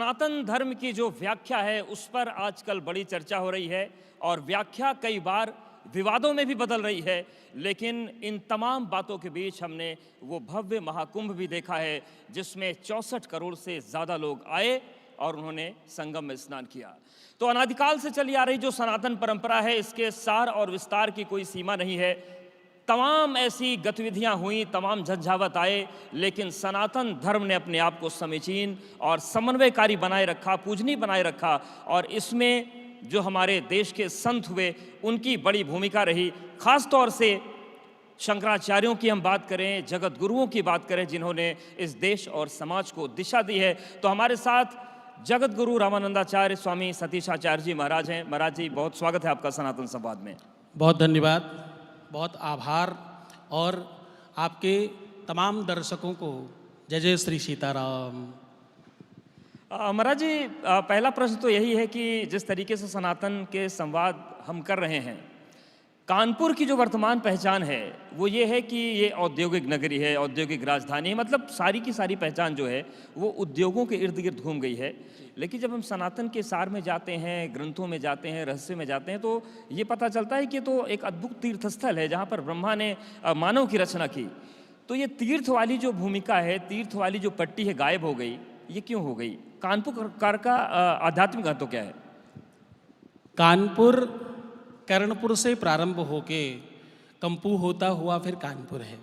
सनातन धर्म की जो व्याख्या है उस पर आजकल बड़ी चर्चा हो रही है और व्याख्या कई बार विवादों में भी बदल रही है। लेकिन इन तमाम बातों के बीच हमने वो भव्य महाकुंभ भी देखा है जिसमें 64 करोड़ से ज़्यादा लोग आए और उन्होंने संगम में स्नान किया। तो अनादिकाल से चली आ रही जो सनातन परंपरा है इसके सार और विस्तार की कोई सीमा नहीं है। तमाम ऐसी गतिविधियां हुई, तमाम झंझावत आए, लेकिन सनातन धर्म ने अपने आप को समीचीन और समन्वयकारी बनाए रखा, पूजनीय बनाए रखा। और इसमें जो हमारे देश के संत हुए उनकी बड़ी भूमिका रही। खास तौर से शंकराचार्यों की हम बात करें, जगत गुरुओं की बात करें जिन्होंने इस देश और समाज को दिशा दी है। तो हमारे साथ जगत गुरु रामानंदाचार्य स्वामी सतीशाचार्य जी महाराज हैं। महाराज जी, बहुत स्वागत है आपका सनातन संवाद में। बहुत धन्यवाद, बहुत आभार। और आपके तमाम दर्शकों को जय जय श्री सीताराम। महाराज जी, पहला प्रश्न तो यही है कि जिस तरीके से सनातन के संवाद हम कर रहे हैं, कानपुर की जो वर्तमान पहचान है वो ये है कि ये औद्योगिक नगरी है, औद्योगिक राजधानी है। मतलब सारी की सारी पहचान जो है वो उद्योगों के इर्द गिर्द घूम गई है। लेकिन जब हम सनातन के सार में जाते हैं, ग्रंथों में जाते हैं, रहस्य में जाते हैं, तो ये पता चलता है कि तो एक अद्भुत तीर्थस्थल है जहाँ पर ब्रह्मा ने मानव की रचना की। तो ये तीर्थ वाली जो भूमिका है, तीर्थ वाली जो पट्टी है, गायब हो गई। ये क्यों हो गई? कानपुर का आध्यात्मिक महत्व क्या है? कानपुर कर्णपुर से प्रारंभ होके कंपू होता हुआ फिर कानपुर है।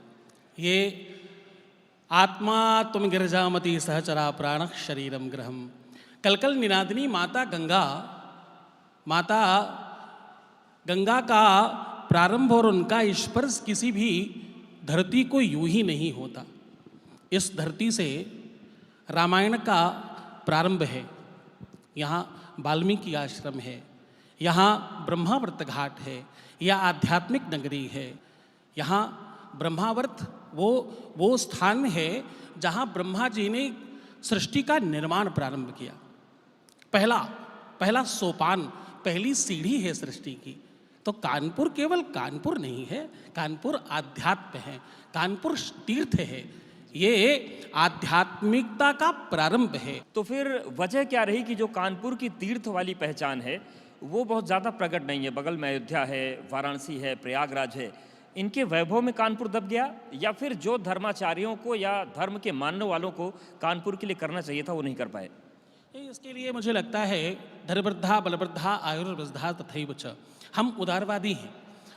ये आत्मा तुम गिरजामती सहचरा प्राण शरीरम ग्रहम। कलकल निनादिनी माता गंगा का प्रारंभ और उनका स्पर्श किसी भी धरती को यूं ही नहीं होता। इस धरती से रामायण का प्रारंभ है। यहाँ वाल्मीकि आश्रम है, यहाँ ब्रह्मावर्त घाट है, यह आध्यात्मिक नगरी है। यहाँ ब्रह्मावर्त वो स्थान है जहाँ ब्रह्मा जी ने सृष्टि का निर्माण प्रारंभ किया। पहला सोपान, पहली सीढ़ी है सृष्टि की। तो कानपुर केवल कानपुर नहीं है, कानपुर आध्यात्म है, कानपुर तीर्थ है, ये आध्यात्मिकता का प्रारंभ है। तो फिर वजह क्या रही कि जो कानपुर की तीर्थ वाली पहचान है वो बहुत ज़्यादा प्रकट नहीं है? बगल में अयोध्या है, वाराणसी है, प्रयागराज है, इनके वैभव में कानपुर दब गया, या फिर जो धर्माचार्यों को या धर्म के मानने वालों को कानपुर के लिए करना चाहिए था वो नहीं कर पाए? इसके लिए मुझे लगता है धर्मवृद्धा बलवृद्धा आयुर्वृद्धा तथैव च। हम उदारवादी हैं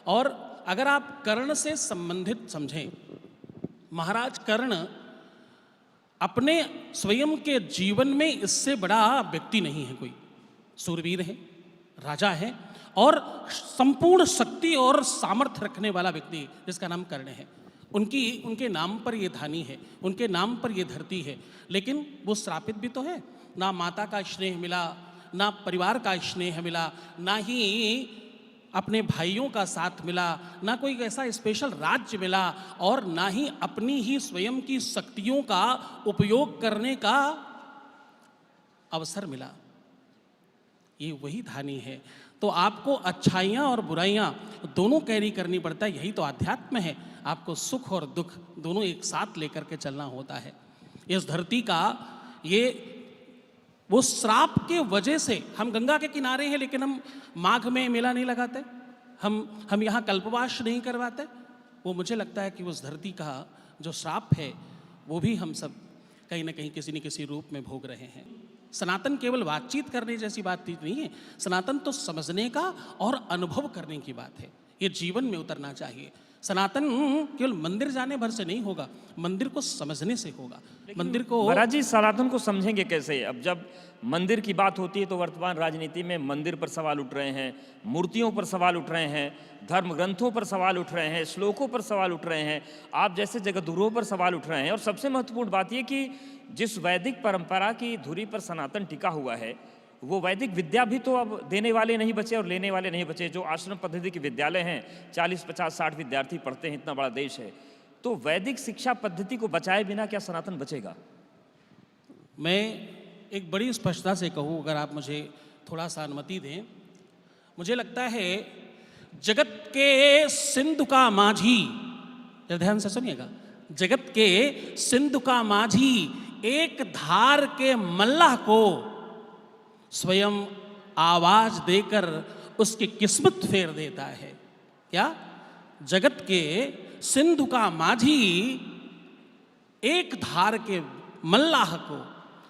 और अगर आप कर्ण से संबंधित समझें, महाराज कर्ण अपने स्वयं के जीवन में इससे बड़ा व्यक्ति नहीं है कोई। सूरवीर है, राजा है और संपूर्ण शक्ति और सामर्थ्य रखने वाला व्यक्ति जिसका नाम कर्ण है। उनके नाम पर ये धानी है, उनके नाम पर ये धरती है। लेकिन वो श्रापित भी तो है। ना माता का स्नेह मिला, ना परिवार का स्नेह मिला, ना ही अपने भाइयों का साथ मिला, ना कोई ऐसा स्पेशल राज्य मिला, और ना ही अपनी ही स्वयं की शक्तियों का उपयोग करने का अवसर मिला। ये वही धानी है। तो आपको अच्छाइयाँ और बुराइयाँ दोनों कैरी करनी पड़ता है। यही तो आध्यात्म है। आपको सुख और दुख दोनों एक साथ लेकर के चलना होता है। इस धरती का वो श्राप के वजह से हम गंगा के किनारे हैं, लेकिन हम माघ में मेला नहीं लगाते, हम यहाँ कल्पवास नहीं करवाते। वो मुझे लगता है कि उस धरती का जो श्राप है वो भी हम सब कहीं ना कहीं किसी न किसी रूप में भोग रहे हैं। सनातन केवल बातचीत करने जैसी बात नहीं है। सनातन तो समझने का और अनुभव करने की बात है। ये जीवन में उतरना चाहिए। सनातन केवल मंदिर जाने भर से नहीं होगा, मंदिर को समझने से होगा। मंदिर को महाराज जी, सनातन को समझेंगे कैसे? अब जब मंदिर की बात होती है तो वर्तमान राजनीति में मंदिर पर सवाल उठ रहे हैं, मूर्तियों पर सवाल उठ रहे हैं, धर्म ग्रंथों पर सवाल उठ रहे हैं, श्लोकों पर सवाल उठ रहे हैं, आप जैसे जगतगुरुओं पर सवाल उठ रहे हैं। और सबसे महत्वपूर्ण बात यह कि जिस वैदिक परंपरा की धुरी पर सनातन टिका हुआ है वो वैदिक विद्या भी तो अब देने वाले नहीं बचे और लेने वाले नहीं बचे। जो आश्रम पद्धति के विद्यालय हैं, 40, 50, 60 विद्यार्थी पढ़ते हैं, इतना बड़ा देश है। तो वैदिक शिक्षा पद्धति को बचाए बिना क्या सनातन बचेगा? मैं एक बड़ी स्पष्टता से कहूँ, अगर आप मुझे थोड़ा सा अनुमति दें। मुझे लगता है जगत के सिंधु का माझी, ध्यान से सुनिएगा, जगत के सिंधु का माझी एक धार के मल्लाह को स्वयं आवाज देकर उसकी किस्मत फेर देता है। क्या? जगत के सिंधु का माझी एक धार के मल्लाह को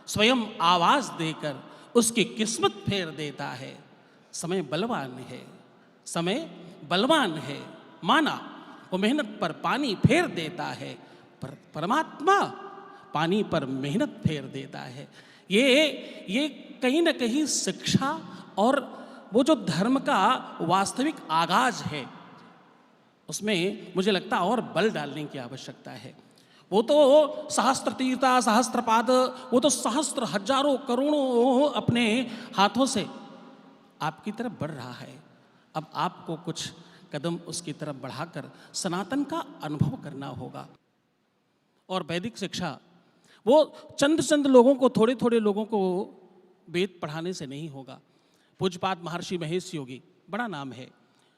स्वयं आवाज देकर उसकी किस्मत फेर देता है। समय बलवान है, समय बलवान है, माना वो मेहनत पर पानी फेर देता है, पर परमात्मा पानी पर मेहनत फेर देता है। ये कहीं ना कहीं शिक्षा और वो जो धर्म का वास्तविक आगाज है, उसमें मुझे लगता है और बल डालने की आवश्यकता है। वो तो सहस्त्र तीर्था सहस्त्रपाद, वो तो सहस्त्र हजारों करोड़ों अपने हाथों से आपकी तरफ बढ़ रहा है। अब आपको कुछ कदम उसकी तरफ बढ़ाकर सनातन का अनुभव करना होगा। और वैदिक शिक्षा वो चंद लोगों को, थोड़े थोड़े लोगों को वेद पढ़ाने से नहीं होगा। पूज्यपाद महर्षि महेश योगी, बड़ा नाम है,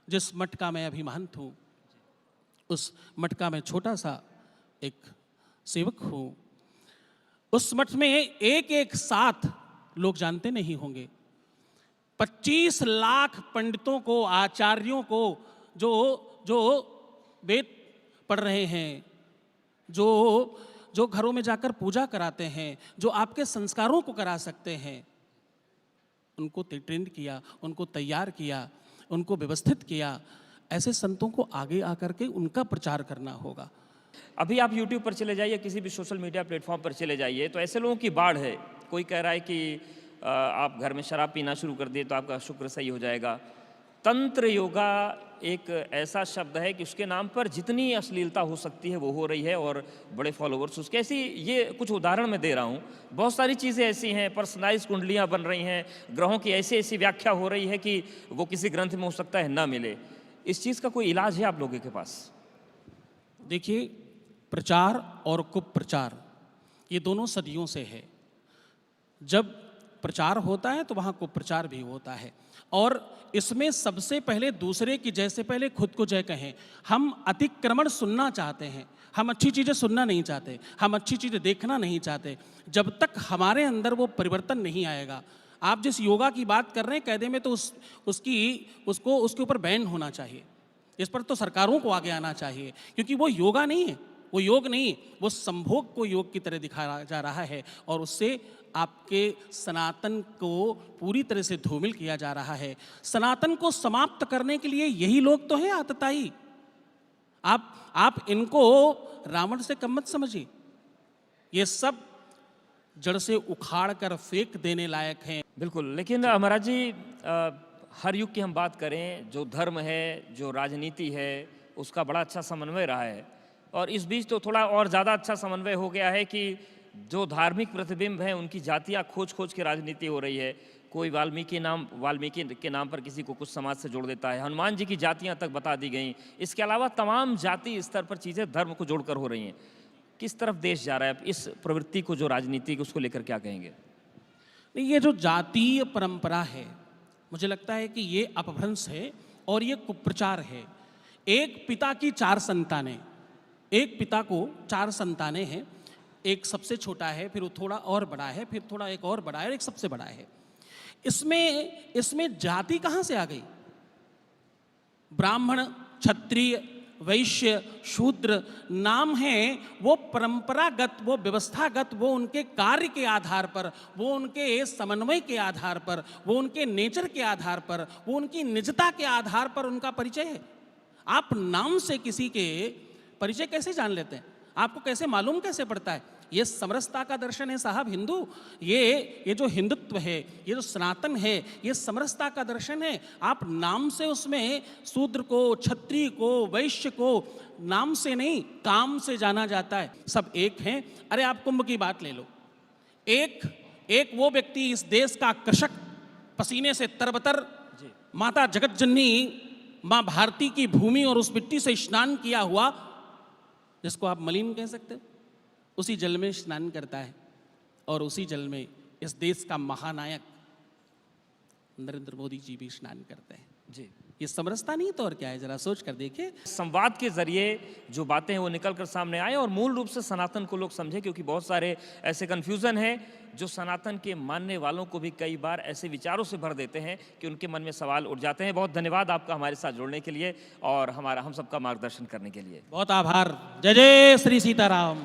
जिस मठ का मैं अभी महंत हूँ, उस मठ का मैं छोटा सा एक सेवक हूँ। उस मठ में एक साथ लोग जानते नहीं होंगे, 25 लाख पंडितों को, आचार्यों को, जो वेद पढ़ रहे हैं, जो घरों में जाकर पूजा कराते हैं, जो आपके संस्कारों को करा सकते हैं, उनको ट्रेंड किया, उनको तैयार किया, उनको व्यवस्थित किया। ऐसे संतों को आगे आकर के उनका प्रचार करना होगा। अभी आप YouTube पर चले जाइए, किसी भी सोशल मीडिया प्लेटफॉर्म पर चले जाइए, तो ऐसे लोगों की बाढ़ है। कोई कह रहा है कि आप घर में शराब पीना शुरू कर दिए तो आपका शुक्र सही हो जाएगा। तंत्र योगा एक ऐसा शब्द है कि उसके नाम पर जितनी अश्लीलता हो सकती है वो हो रही है, और बड़े फॉलोवर्स उसके। ऐसी, ये कुछ उदाहरण मैं दे रहा हूँ, बहुत सारी चीज़ें ऐसी हैं। पर्सनलाइज कुंडलियाँ बन रही हैं, ग्रहों की ऐसी ऐसी व्याख्या हो रही है कि वो किसी ग्रंथ में हो सकता है ना मिले। इस चीज़ का कोई इलाज है आप लोगों के पास? देखिए, प्रचार और कुप्रचार ये दोनों सदियों से है। जब प्रचार होता है तो वहाँ कुप्रचार भी होता है, और इसमें सबसे पहले दूसरे की जय से पहले खुद को जय कहें। हम अतिक्रमण सुनना चाहते हैं, हम अच्छी चीज़ें सुनना नहीं चाहते, हम अच्छी चीज़ें देखना नहीं चाहते। जब तक हमारे अंदर वो परिवर्तन नहीं आएगा, आप जिस योगा की बात कर रहे हैं कायदे में, तो उसके ऊपर बैन होना चाहिए। इस पर तो सरकारों को आगे आना चाहिए, क्योंकि वो योगा नहीं है, वो योग नहीं, वो संभोग को योग की तरह दिखाया जा रहा है, और उससे आपके सनातन को पूरी तरह से धूमिल किया जा रहा है। सनातन को समाप्त करने के लिए यही लोग तो हैं आतताई। आप इनको रावण से कम मत समझिए, ये सब जड़ से उखाड़ कर फेंक देने लायक हैं। बिल्कुल, लेकिन महाराज जी, हर युग की हम बात करें, जो धर्म है, जो राजनीति है, उसका बड़ा अच्छा समन्वय रहा है। और इस बीच तो थोड़ा और ज़्यादा अच्छा समन्वय हो गया है कि जो धार्मिक प्रतिबिंब हैं उनकी जातियाँ खोज के राजनीति हो रही है। कोई वाल्मीकि के नाम पर किसी को कुछ समाज से जोड़ देता है, हनुमान जी की जातियाँ तक बता दी गई। इसके अलावा तमाम जाति स्तर पर चीज़ें धर्म को जोड़कर हो रही हैं। किस तरफ देश जा रहा है? इस प्रवृत्ति को, जो राजनीति, उसको लेकर क्या कहेंगे? नहीं, ये जो जातीय परंपरा है, मुझे लगता है कि ये अपभ्रंश है और ये कुप्रचार है। एक पिता की 4 संतानें, एक पिता को 4 संतानें हैं, एक सबसे छोटा है, फिर वो थोड़ा और बड़ा है, फिर थोड़ा एक और बड़ा है, और एक सबसे बड़ा है। इसमें जाति कहाँ से आ गई? ब्राह्मण, क्षत्रिय, वैश्य, शूद्र नाम है वो परंपरागत, वो व्यवस्थागत, वो उनके कार्य के आधार पर, वो उनके समन्वय के आधार पर, वो उनके नेचर के आधार पर, वो उनकी निजता के आधार पर उनका परिचय है। आप नाम से किसी के परिचय कैसे जान लेते हैं? आपको कैसे मालूम कैसे पड़ता है? ये समरसता का दर्शन है साहब हिंदू। ये जो हिंदुत्व है, ये जो सनातन है, ये समरसता का दर्शन है। आप नाम से, उसमें शूद्र को, क्षत्रिय को, वैश्य को नाम से नहीं, काम से जाना जाता है। सब एक हैं। अरे आप कुंभ की बात ले लो, एक वो व्यक्ति इस देश का कृषक, पसीने से तरबतर, माता जगत जननी माँ भारती की भूमि और उस मिट्टी से स्नान किया हुआ, जिसको आप मलिन कह सकते हो, उसी जल में स्नान करता है, और उसी जल में इस देश का महानायक नरेंद्र मोदी जी भी स्नान करते हैं। जी, ये समरसता नहीं तो और क्या है, जरा सोच कर देखिए। संवाद के जरिए जो बातें हैं वो निकल कर सामने आए और मूल रूप से सनातन को लोग समझे, क्योंकि बहुत सारे ऐसे कन्फ्यूज़न हैं जो सनातन के मानने वालों को भी कई बार ऐसे विचारों से भर देते हैं कि उनके मन में सवाल उठ जाते हैं। बहुत धन्यवाद आपका हमारे साथ जुड़ने के लिए और हम सबका मार्गदर्शन करने के लिए। बहुत आभार। जय जय श्री सीताराम।